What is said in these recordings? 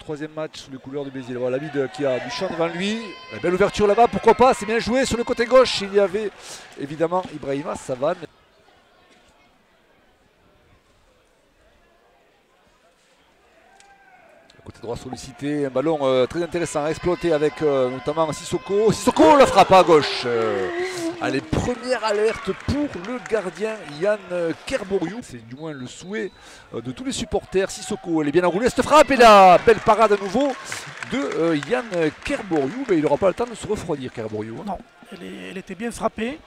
troisième match sous les couleurs de Béziers. Voilà Labide qui a du champ devant lui. La belle ouverture là-bas, pourquoi pas, c'est bien joué. Sur le côté gauche, il y avait évidemment Ibrahima Savane. Côté droit sollicité, un ballon très intéressant à exploiter avec notamment Sissoko. Sissoko la frappe à gauche. Allez, première alerte pour le gardien Yann Kerboriou. C'est du moins le souhait de tous les supporters. Sissoko, elle est bien enroulée cette frappe et la belle parade à nouveau de Yann Kerboriou. Mais il n'aura pas le temps de se refroidir, Kerboriou. Non, elle était bien frappée.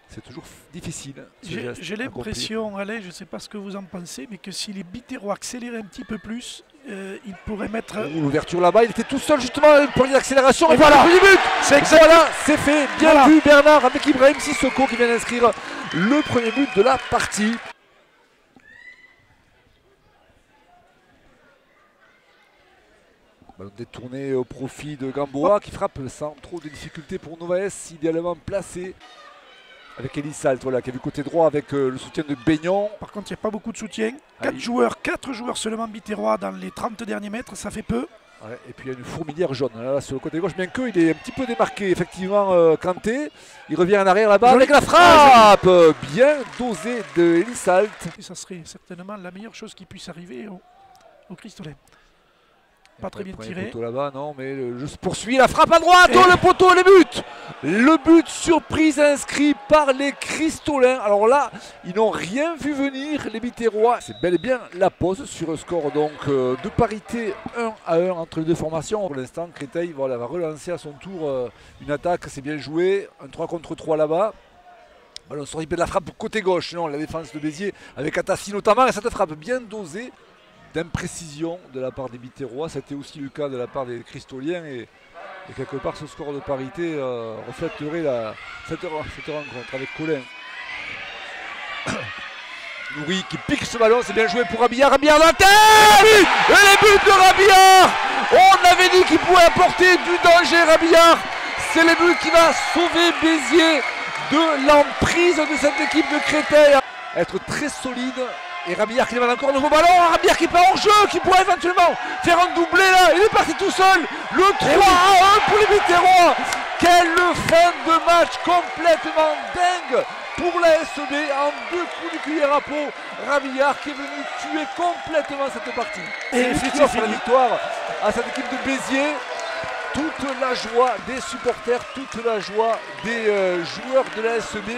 C'est toujours difficile. J'ai l'impression, Alain, je ne sais pas ce que vous en pensez, mais que si les Biterrois accéléraient un petit peu plus, ils pourraient mettre... L'ouverture là-bas, il était tout seul justement pour l'accélération. Et voilà, le but. Voilà, c'est fait. Bien voilà. vu Bernard avec Ibrahim Sissoko qui vient d'inscrire le premier but de la partie. Ballon détourné au profit de Gamboa qui frappe sans trop de difficultés pour Novaes, idéalement placé. Avec Elie Salt, voilà, qui a vu côté droit avec le soutien de Beignon. Par contre, il n'y a pas beaucoup de soutien. 4 joueurs seulement Biterrois dans les 30 derniers mètres, ça fait peu. Ouais, et puis il y a une fourmilière jaune là, sur le côté gauche, bien qu'il est un petit peu démarqué, effectivement, Kanté. Il revient en arrière là-bas avec la frappe bien dosée de Elie Salt. Et ça serait certainement la meilleure chose qui puisse arriver au Cristolet. Pas très bien tiré. Poteau là-bas, non, mais le jeu se poursuit. La frappe à droite, oh, le poteau, le but. Le but surprise inscrit par les Cristolins. Alors là, ils n'ont rien vu venir, les Biterrois. C'est bel et bien la pause sur un score donc de parité 1-1 entre les deux formations. Pour l'instant, Créteil voilà, va relancer à son tour une attaque. C'est bien joué. Un 3 contre 3 là-bas. Ballon sorti de la frappe côté gauche. Non, la défense de Béziers avec Atassi notamment. Et cette frappe bien dosée d'imprécision de la part des Biterrois. C'était aussi le cas de la part des Cristoliens et quelque part ce score de parité reflèterait cette rencontre avec Colin. Nouri qui pique ce ballon, c'est bien joué pour Rabillard. Rabillard dans la tête et les buts de Rabillard. On avait dit qu'il pouvait apporter du danger, Rabillard. C'est le but qui va sauver Béziers de l'emprise de cette équipe de Créteil. Être très solide. Et Rabillard qui demande encore un nouveau ballon, Rabillard qui part en jeu, qui pourrait éventuellement faire un doublé là, il est parti tout seul, le 3-1 pour les Biterrois. Quelle fin de match complètement dingue pour la SEB, en 2 coups de cuillère à peau, Rabillard qui est venu tuer complètement cette partie. Et qui offre la victoire à cette équipe de Béziers. Toute la joie des supporters, toute la joie des joueurs de la SEB.